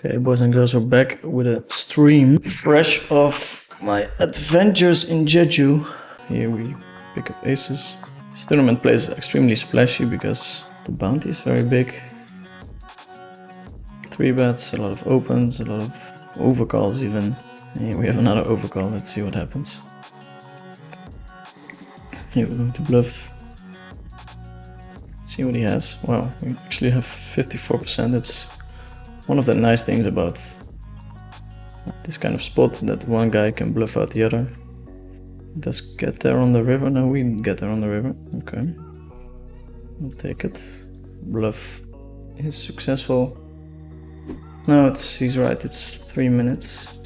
Okay, boys and girls, we're back with a stream fresh off my adventures in Jeju. Here we pick up aces. This tournament plays extremely splashy because the bounty is very big. 3 bets, a lot of opens, a lot of overcalls even. Here we have another overcall, let's see what happens. Here we're going to bluff. Let's see what he has. Wow, we actually have 54%. That's one of the nice things about this kind of spot, that one guy can bluff out the other. Does get there on the river? No, we didn't get there on the river. Okay. We'll take it. Bluff is successful. No, he's right, it's 3 minutes.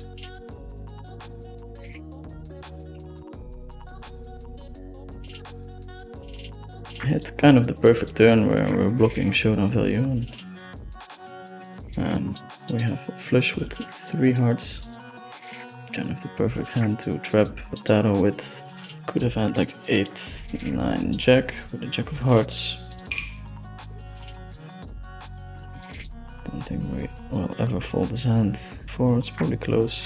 Hit kind of the perfect turn where we're blocking showdown value. And we have a flush with 3 hearts. Kind of the perfect hand to trap Potato with. Could have had like 8, 9 jack with a jack of hearts. Don't think we will ever fold this hand. 4, it's probably close.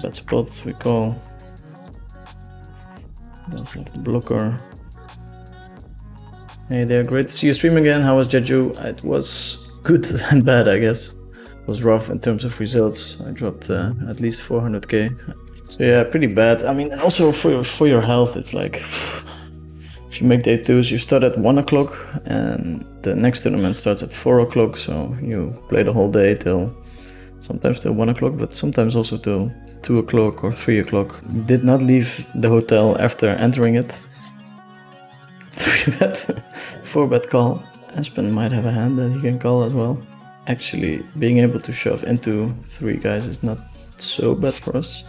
Bad spot, we call. Does have the blocker. Hey there, great to see you stream again. How was Jeju? It was good and bad, I guess. It was rough in terms of results. I dropped at least 400k. So yeah, pretty bad. I mean, also for your health, it's like if you make day 2s, you start at 1 o'clock and the next tournament starts at 4 o'clock. So you play the whole day till sometimes till 1 o'clock, but sometimes also till 2 o'clock or 3 o'clock. Did not leave the hotel after entering it. 3 bet, 4 bet call. Aspen might have a hand that he can call as well. Actually, being able to shove into 3 guys is not so bad for us.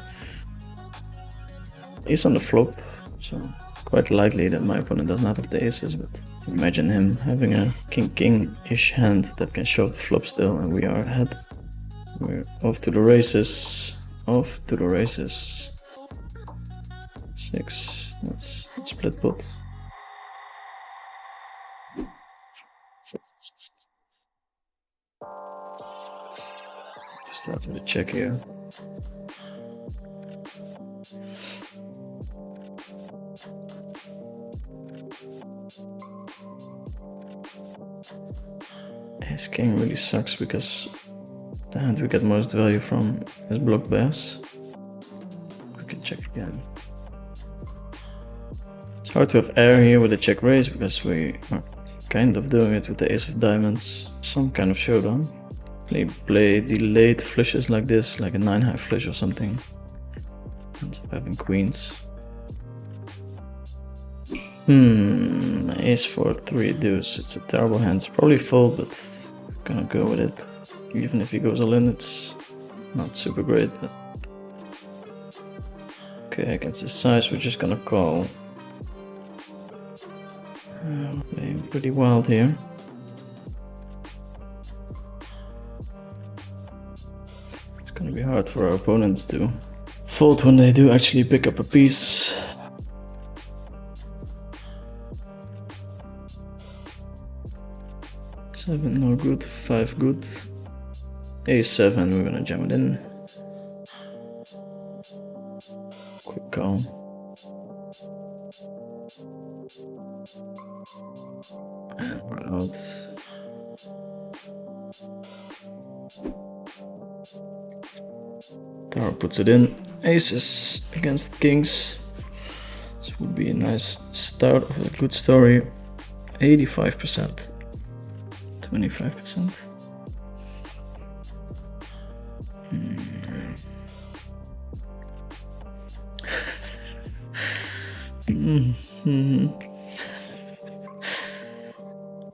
Ace on the flop, so quite likely that my opponent does not have the aces, but imagine him having a king-ish hand that can shove the flop still, and we are ahead. We're off to the races. Off to the races. 6, that's split pot. Start with a check here. Ace king really sucks because the hand we get most value from is blocked by us. We can check again. It's hard to have air here with a check raise because we are kind of doing it with the ace of diamonds. Some kind of showdown. Play delayed flushes like this, like a 9 high flush or something. Ends up having queens. Ace 4, 3 deuce. It's a terrible hand. It's probably full, but I'm gonna go with it. Even if he goes all in, it's not super great, but okay, against this size, we're just gonna call. Playing pretty wild here. It's gonna be hard for our opponents to fold when they do actually pick up a piece. Seven no good, 5 good. A7, we're gonna jam it in. Quick call. And we're out. Tower puts it in. Aces against kings. This would be a nice start of a good story. 85%. 25%.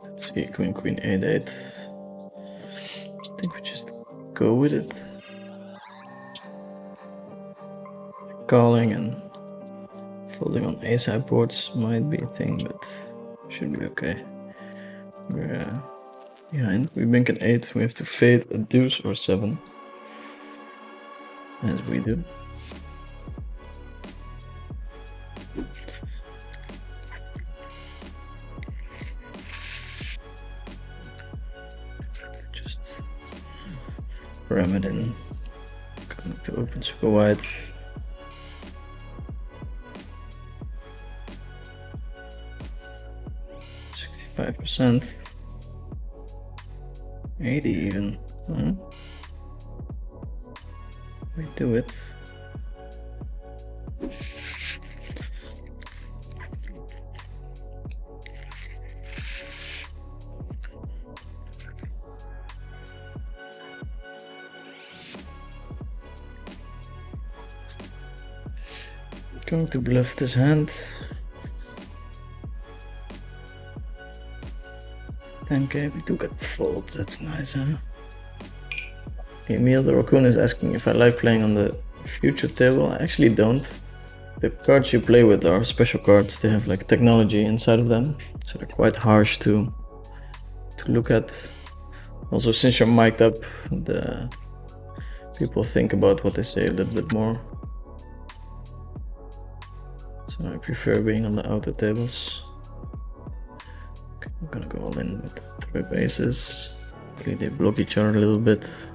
Let's see, queen, queen, 8, 8. I think we just go with it. Calling and folding on ace high boards might be a thing, but should be okay. We're behind. We bank an 8, we have to fade a deuce or 7. As we do. Just ram it in. Going to open super wide. 65%. 80 even. We do it. Going to bluff this hand. 10k, we do get fold, that's nice, huh? Emil the Raccoon is asking if I like playing on the future table. I actually don't. The cards you play with are special cards, they have like technology inside of them, so they're quite harsh to look at. Also, since you're mic'd up, the people think about what they say a little bit more. So I prefer being on the outer tables. Okay, I'm gonna go all in with 3 aces. Hopefully they block each other a little bit.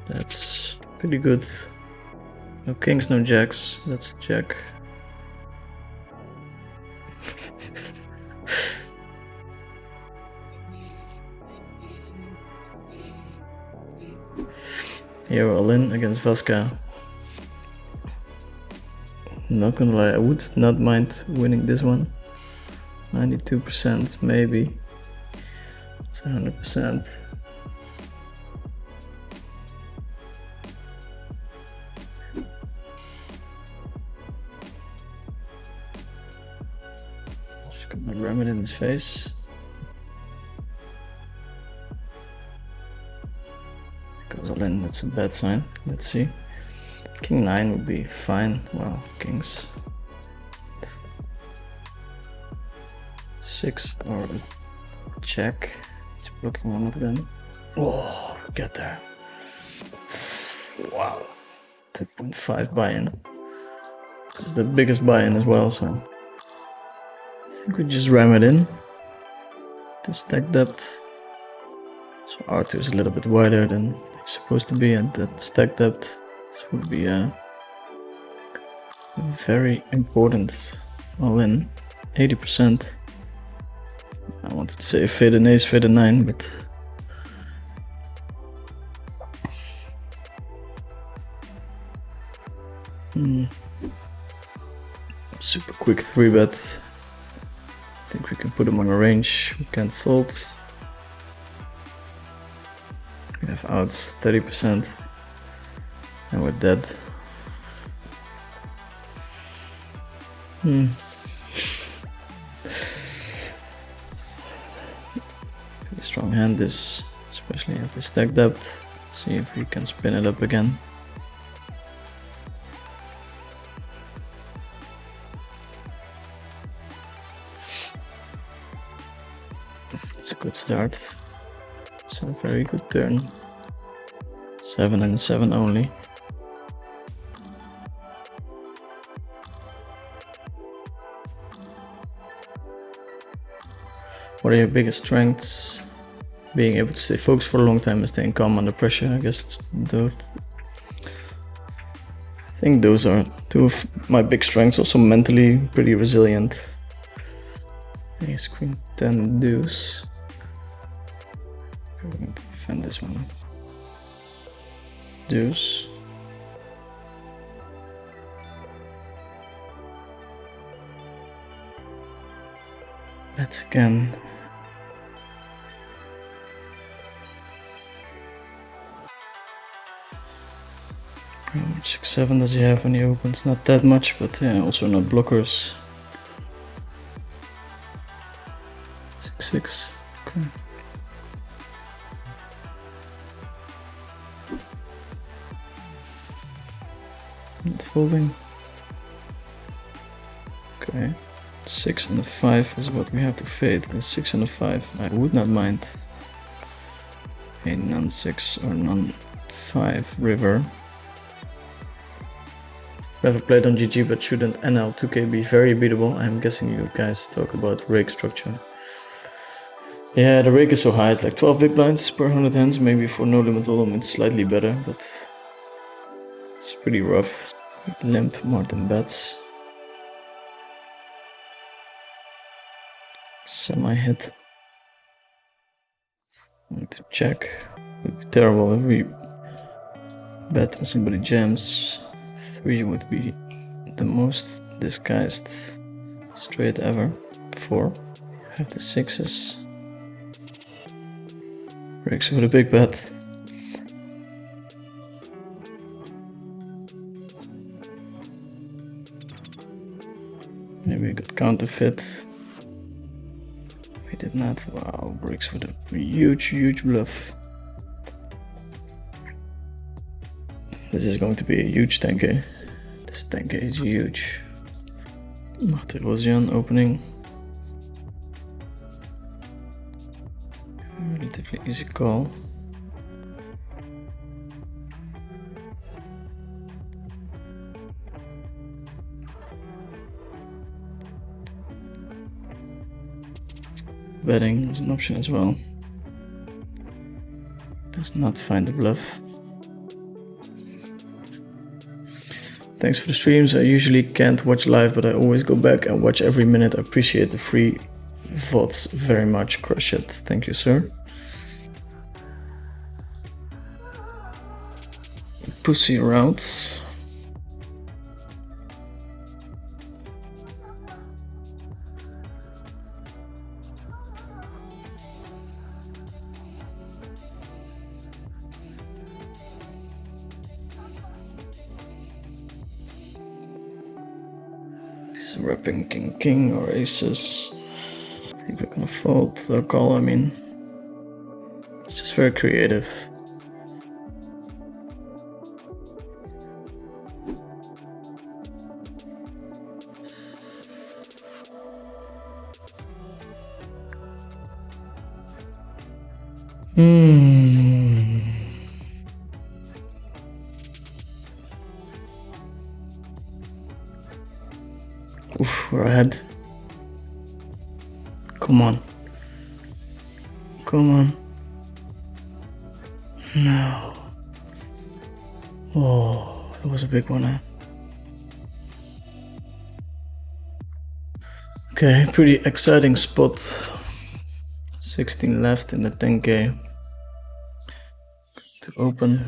That's pretty good. No kings, no jacks. That's a check. Here all in against Vasca. Not gonna lie, I would not mind winning this one. 92% maybe. It's 100%. Just got my ram it in his face. Goes all in, that's a bad sign. Let's see. King 9 would be fine. Wow, kings 6 or a check. It's blocking one of them. Oh, get there. Wow. 2.5 buy-in. This is the biggest buy-in as well, so I think we just ram it in. The stack depth. So R2 is a little bit wider than it's supposed to be, and that stack depth. This would be very important. All in 80%. I wanted to say fade an ace, fade a 9, but super quick 3-bet. I think we can put him on a range. We can't fold. We have outs 30%. And we're dead. Pretty strong hand this, especially at the stack depth. Let's see if we can spin it up again. It's a good start. It's a very good turn. 7 and a 7 only. What are your biggest strengths? Being able to stay focused for a long time and staying calm under pressure. I guess those. I think those are 2 of my big strengths. Also mentally pretty resilient. Ace, queen, 10, deuce. We're going to defend this one. Deuce. Bet again. How much 6-7 does he have when he opens? Not that much, but yeah, also not blockers. 6-6. Okay. Not folding. Okay. 6 and a 5 is what we have to fade. The 6 and a 5. I would not mind a non-6 or non-5 river. Never played on GG, but shouldn't NL 2K be very beatable? I'm guessing you guys talk about rake structure. Yeah, the rake is so high, it's like 12 big blinds per 100 hands. Maybe for no limit hold'em it's slightly better, but it's pretty rough. Limp more than bets. Semi-hit. Need to check. It would be terrible if we bet and somebody jams. 3 would be the most disguised straight ever. 4. Have the 6s. Breaks with a big bet. Maybe we got counterfeit. We did not. Wow, breaks with a huge bluff. This is going to be a huge 10k. This 10k is huge. Martirosian opening. Relatively easy call. Betting is an option as well. Does not find the bluff. Thanks for the streams. I usually can't watch live, but I always go back and watch every minute. I appreciate the free VODs very much. Crush it. Thank you, sir. Pussy around. He's repping king or aces. I think we're gonna fold or call, I mean. It's just very creative. Oof, we're ahead. Come on. Come on. No. Oh, that was a big one, eh? Okay, pretty exciting spot. 16 left in the 10k. To open.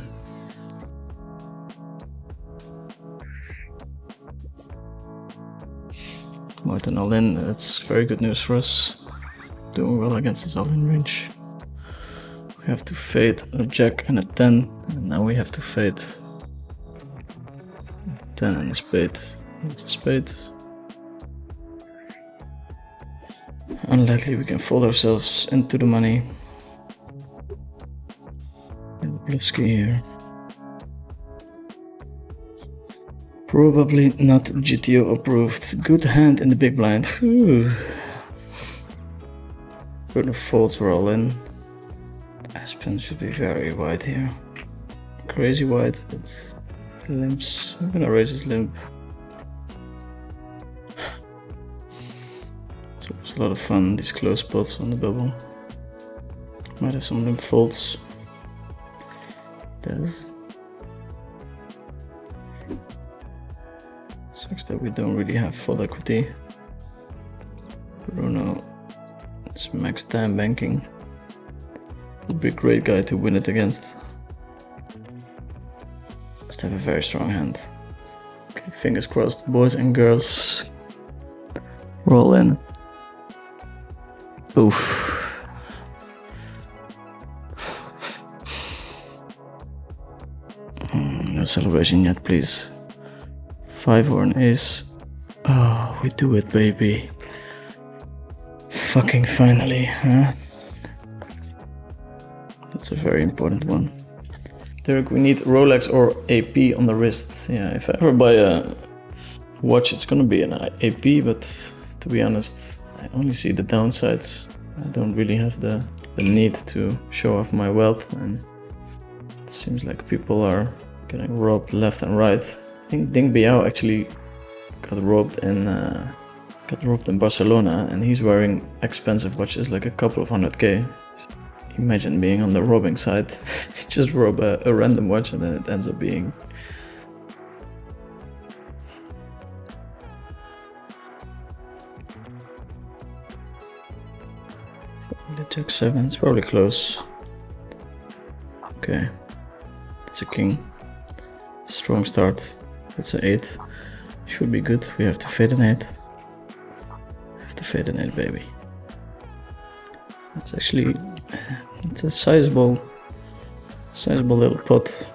Martin all in, that's very good news for us. Doing well against this all in range. We have to fade a jack and a 10, and now we have to fade 10 and a spade. It's a spade. Unlikely we can fold ourselves into the money. Bluffski here. Probably not GTO approved. Good hand in the big blind. Whew. For the folds we're all in. Aspen should be very wide here. Crazy wide, but limps. I'm gonna raise his limp. It's always a lot of fun, these close spots on the bubble. Might have some limp folds. Does. Sucks that we don't really have full equity. Bruno is max time banking. Would be a great guy to win it against. Must have a very strong hand. Okay, fingers crossed, boys and girls. Roll in. Oof. No celebration yet, please. 5 or an ace. Oh, we do it, baby. Fucking finally, huh? That's a very important one. Derek, we need Rolex or AP on the wrist. Yeah, if I ever buy a watch, it's gonna be an AP, but to be honest, I only see the downsides. I don't really have the need to show off my wealth, and it seems like people are getting robbed left and right. I think Ding Biao actually got robbed in got robbed in Barcelona, and he's wearing expensive watches, like a couple of 100K. Imagine being on the robbing side. You just rob a random watch and then it ends up being... The Jack 7, it's probably close. Okay, that's a king. Strong start. That's an 8. Should be good. We have to fade an 8. Have to fade an 8, baby. It's actually, it's a sizable little pot.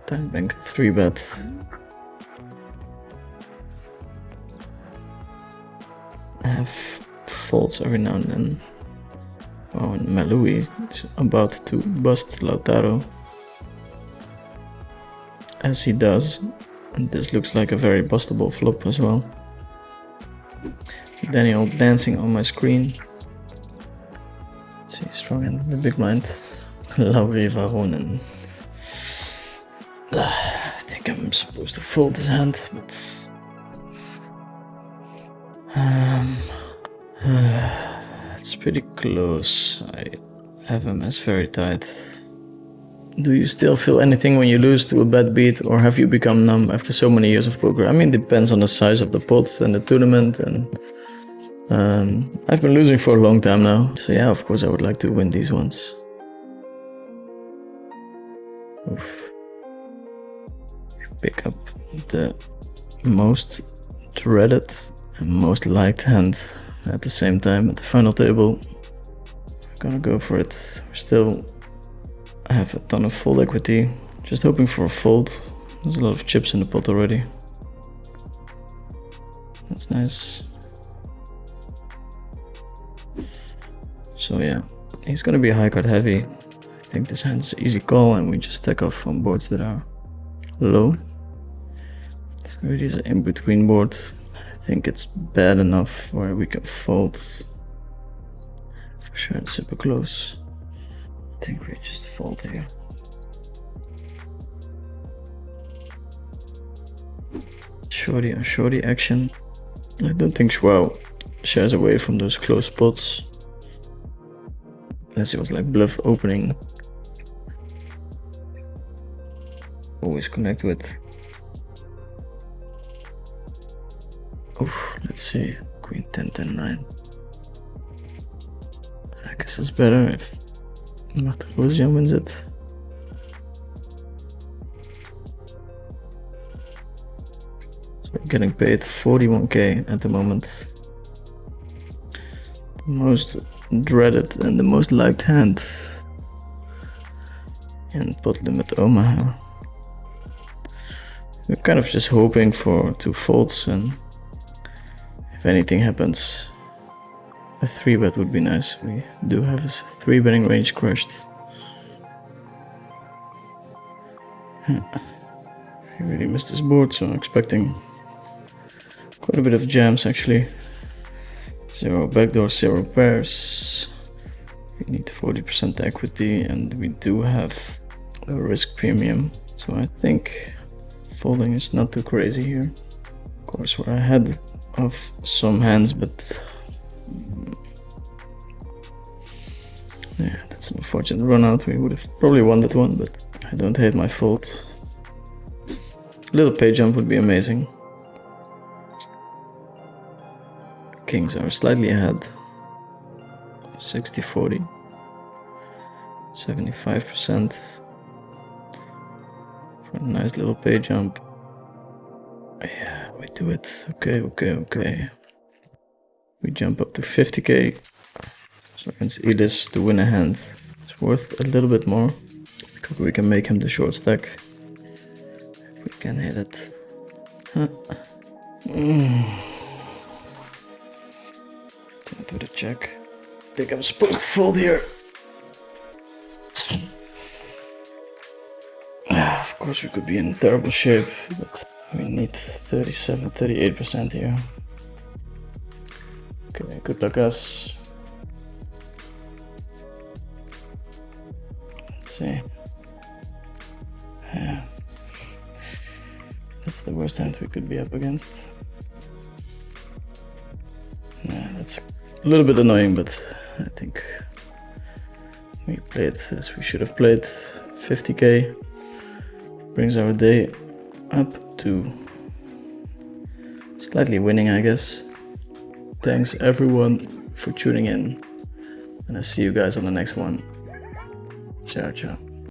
Time bank 3-bet. I have faults every now and then. Oh, and Malui is about to bust Lautaro. As he does. And this looks like a very bustable flop as well. Daniel dancing on my screen. Let's see, strong in the big blind. Lauri Varonen. I think I'm supposed to fold his hand, but... it's pretty close. I have him as very tight. Do you still feel anything when you lose to a bad beat, or have you become numb after so many years of poker? I mean, it depends on the size of the pot and the tournament, and I've been losing for a long time now. So yeah, of course I would like to win these ones. Oof. Pick up the most dreaded and most liked hand at the same time at the final table. I'm gonna go for it. I have a ton of fold equity. Just hoping for a fold. There's a lot of chips in the pot already. That's nice. So yeah, he's gonna be high card heavy. I think this hand's an easy call, and we just stack off on boards that are low. This really is an in-between board. I think it's bad enough where we can fold. For sure it's super close. I think we just fold here. Shorty on shorty action. I don't think Schwab shares away from those close spots. Unless it was like bluff opening. Always connect with. Oof, let's see. Queen 10, 10, 9. I guess it's better if Matrosian wins it. So we're getting paid 41k at the moment. The most dreaded and the most liked hand in pot limit Omaha. We're kind of just hoping for 2 folds, and if anything happens, a 3-bet would be nice. We do have his 3-betting range crushed. He really missed his board, so I'm expecting quite a bit of jams actually. 0 backdoor, 0 pairs. We need 40% equity, and we do have a risk premium. So I think folding is not too crazy here. Of course, we're ahead of some hands, but yeah, that's an unfortunate run out. We would have probably won that one, but I don't hate my fold. A little pay jump would be amazing. Kings are slightly ahead. 60-40. 75%. For a nice little pay jump. Yeah, we do it. Okay. We jump up to 50k. So against Edis to win a hand. It's worth a little bit more. Because we can make him the short stack. If we can hit it. To the check. I think I'm supposed to fold here. Of course we could be in terrible shape, but we need 38% here. Okay, good luck us. Let's see. Yeah. That's That's the worst hand we could be up against. Yeah, that's a little bit annoying, but I think we played as we should have played. 50k brings our day up to slightly winning, I guess. Thanks everyone for tuning in, and I'll see you guys on the next one. Ciao, ciao.